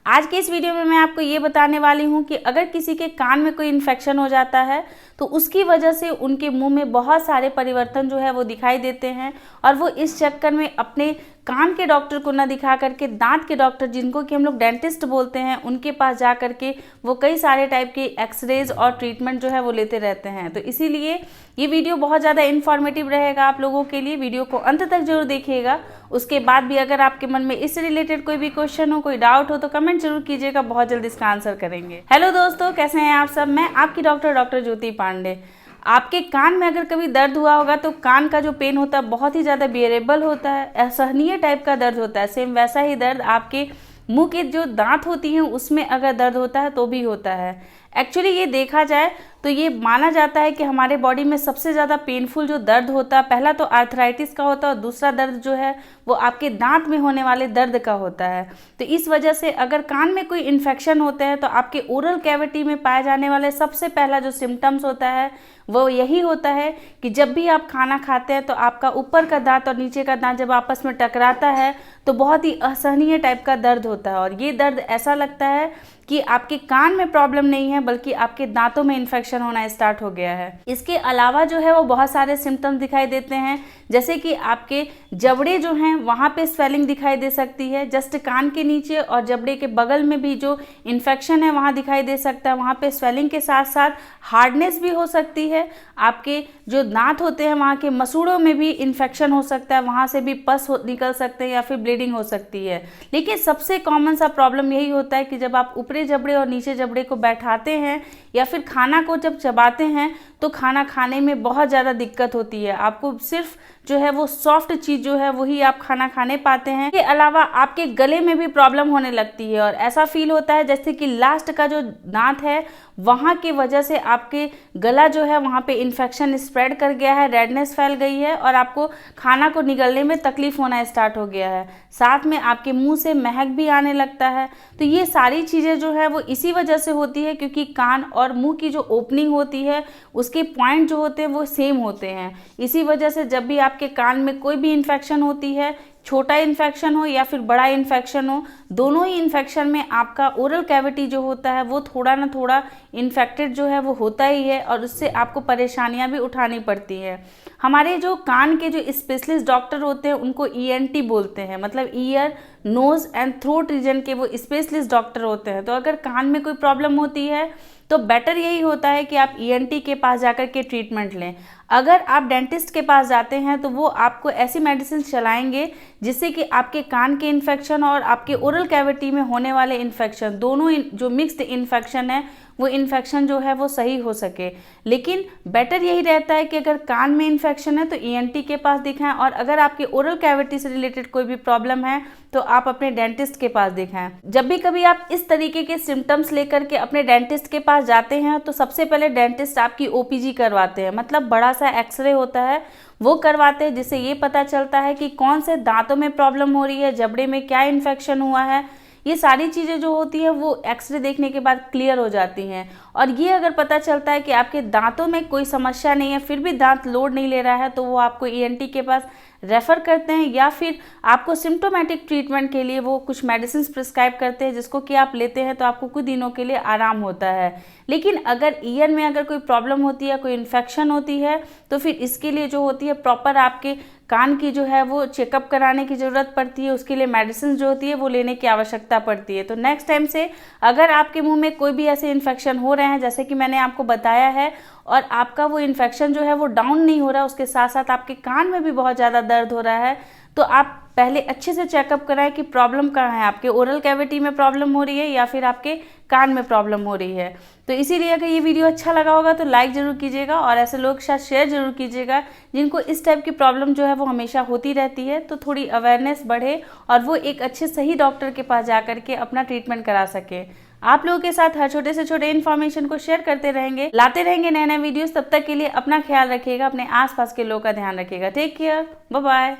आज के इस वीडियो में मैं आपको ये बताने वाली हूँ कि अगर किसी के कान में कोई इन्फेक्शन हो जाता है तो उसकी वजह से उनके मुंह में बहुत सारे परिवर्तन जो है वो दिखाई देते हैं और वो इस चक्कर में अपने कान के डॉक्टर को ना दिखा करके दांत के डॉक्टर, जिनको कि हम लोग डेंटिस्ट बोलते हैं, उनके पास जा करके वो कई सारे टाइप के एक्सरेज और ट्रीटमेंट जो है वो लेते रहते हैं। तो इसीलिए ये वीडियो बहुत ज़्यादा इन्फॉर्मेटिव रहेगा आप लोगों के लिए। वीडियो को अंत तक जरूर देखिएगा। उसके बाद भी अगर आपके मन में इससे रिलेटेड कोई भी क्वेश्चन हो, कोई डाउट हो तो कमेंट जरूर कीजिएगा, बहुत जल्दी इसका आंसर करेंगे। हेलो दोस्तों, कैसे हैं आप सब? मैं आपकी डॉक्टर ज्योति पांडे। आपके कान में अगर कभी दर्द हुआ होगा तो कान का जो पेन होता है बहुत ही ज़्यादा बियरेबल होता है, असहनीय टाइप का दर्द होता है। सेम वैसा ही दर्द आपके मुंह के जो दांत होती हैं उसमें अगर दर्द होता है तो भी होता है। एक्चुअली ये देखा जाए तो ये माना जाता है कि हमारे बॉडी में सबसे ज़्यादा पेनफुल जो दर्द होता है, पहला तो आर्थराइटिस का होता है और दूसरा दर्द जो है वो आपके दांत में होने वाले दर्द का होता है। तो इस वजह से अगर कान में कोई इन्फेक्शन होते हैं तो आपके ओरल कैविटी में पाए जाने वाले सबसे पहला जो सिम्टम्स होता है वो यही होता है कि जब भी आप खाना खाते हैं तो आपका ऊपर का दांत और नीचे का दांत जब आपस में टकराता है तो बहुत ही असहनीय टाइप का दर्द होता है। और ये दर्द ऐसा लगता है कि आपके कान में प्रॉब्लम नहीं है बल्कि आपके दांतों में इन्फेक्शन होना स्टार्ट हो गया है। इसके अलावा जो है वो बहुत सारे सिम्टम्स दिखाई देते हैं, जैसे कि आपके जबड़े जो हैं वहाँ पे स्वेलिंग दिखाई दे सकती है, जस्ट कान के नीचे और जबड़े के बगल में भी जो इन्फेक्शन है वहाँ दिखाई दे सकता है। वहाँ पे स्वेलिंग के साथ साथ हार्डनेस भी हो सकती है। आपके जो दांत होते हैं वहाँ के मसूड़ों में भी इन्फेक्शन हो सकता है, वहाँ से भी पस निकल सकते हैं या फिर ब्लीडिंग हो सकती है। लेकिन सबसे कॉमन सा प्रॉब्लम यही होता है कि जब आप ऊपरी जबड़े और नीचे जबड़े को बैठाते हैं या फिर खाना को जब चबाते हैं तो खाना खाने में बहुत ज़्यादा दिक्कत होती है। आपको सिर्फ जो है वो सॉफ्ट चीज़ जो है वही आप खाना खाने पाते हैं। इसके अलावा आपके गले में भी प्रॉब्लम होने लगती है और ऐसा फील होता है जैसे कि लास्ट का जो दांत है वहाँ की वजह से आपके गला जो है वहाँ पे इन्फेक्शन स्प्रेड कर गया है, रेडनेस फैल गई है और आपको खाना को निगलने में तकलीफ होना स्टार्ट हो गया है। साथ में आपके मुंह से महक भी आने लगता है। तो ये सारी चीज़ें जो है वो इसी वजह से होती है क्योंकि कान और मुंह की जो ओपनिंग होती है उसके पॉइंट जो होते हैं वो सेम होते हैं। इसी वजह से जब भी आपके कान में कोई भी इन्फेक्शन होती है, छोटा इन्फेक्शन हो या फिर बड़ा इन्फेक्शन हो, दोनों ही इन्फेक्शन में आपका ओरल कैविटी जो होता है वो थोड़ा ना थोड़ा इन्फेक्टेड जो है वो होता ही है और उससे आपको परेशानियां भी उठानी पड़ती है। हमारे जो कान के जो स्पेशलिस्ट डॉक्टर होते हैं उनको ENT बोलते हैं, मतलब ear nose and throat region के वो स्पेशलिस्ट डॉक्टर होते हैं। तो अगर कान में कोई प्रॉब्लम होती है तो बेटर यही होता है कि आप ENT के पास जाकर के ट्रीटमेंट लें। अगर आप डेंटिस्ट के पास जाते हैं तो वो आपको ऐसी मेडिसिन चलाएंगे जिससे कि आपके कान के इन्फेक्शन और आपके ओरल कैविटी में होने वाले इन्फेक्शन, दोनों जो मिक्स्ड इन्फेक्शन है वो इन्फेक्शन जो है वो सही हो सके। लेकिन बेटर यही रहता है कि अगर कान में इन्फेक्शन है तो ENT के पास दिखाएं और अगर आपके ओरल कैविटी से रिलेटेड कोई भी प्रॉब्लम है तो आप अपने डेंटिस्ट के पास दिखाएं। जब भी कभी आप इस तरीके के सिम्टम्स लेकर के अपने डेंटिस्ट के पास जाते हैं तो सबसे पहले डेंटिस्ट आपकी OPG करवाते हैं, मतलब बड़ा सा एक्सरे होता है वो करवाते हैं, जिससे ये पता चलता है कि कौन से दांतों में प्रॉब्लम हो रही है, जबड़े में क्या इन्फेक्शन हुआ है। ये सारी चीज़ें जो होती हैं वो एक्सरे देखने के बाद क्लियर हो जाती हैं। और ये अगर पता चलता है कि आपके दांतों में कोई समस्या नहीं है फिर भी दांत लोड नहीं ले रहा है तो वो आपको ENT के पास रेफ़र करते हैं या फिर आपको सिम्टोमेटिक ट्रीटमेंट के लिए वो कुछ मेडिसिन प्रिस्क्राइब करते हैं जिसको कि आप लेते हैं तो आपको कुछ दिनों के लिए आराम होता है। लेकिन अगर ईयर में अगर कोई प्रॉब्लम होती है, कोई इन्फेक्शन होती है तो फिर इसके लिए जो होती है प्रॉपर आपके कान की जो है वो चेकअप कराने की ज़रूरत पड़ती है, उसके लिए मेडिसिन जो होती है वो लेने की आवश्यकता पड़ती है। तो नेक्स्ट टाइम से अगर आपके मुंह में कोई भी ऐसे इन्फेक्शन हो रहे हैं जैसे कि मैंने आपको बताया है और आपका वो इन्फेक्शन जो है वो डाउन नहीं हो रहा, उसके साथ साथ आपके कान में भी बहुत ज़्यादा दर्द हो रहा है, तो आप पहले अच्छे से चेकअप कराएं कि प्रॉब्लम कहाँ है, आपके ओरल कैविटी में प्रॉब्लम हो रही है या फिर आपके कान में प्रॉब्लम हो रही है। तो इसीलिए अगर ये वीडियो अच्छा लगा होगा तो लाइक ज़रूर कीजिएगा और ऐसे लोगों के साथ शेयर ज़रूर कीजिएगा जिनको इस टाइप की प्रॉब्लम जो है वो हमेशा होती रहती है, तो थोड़ी अवेयरनेस बढ़े और वो एक अच्छे सही डॉक्टर के पास जा कर के अपना ट्रीटमेंट करा सके। आप लोगों के साथ हर छोटे से छोटे इन्फॉर्मेशन को शेयर करते रहेंगे, लाते रहेंगे नए नए वीडियोस। तब तक के लिए अपना ख्याल रखिएगा, अपने आसपास के लोगों का ध्यान रखिएगा। Take care, bye bye.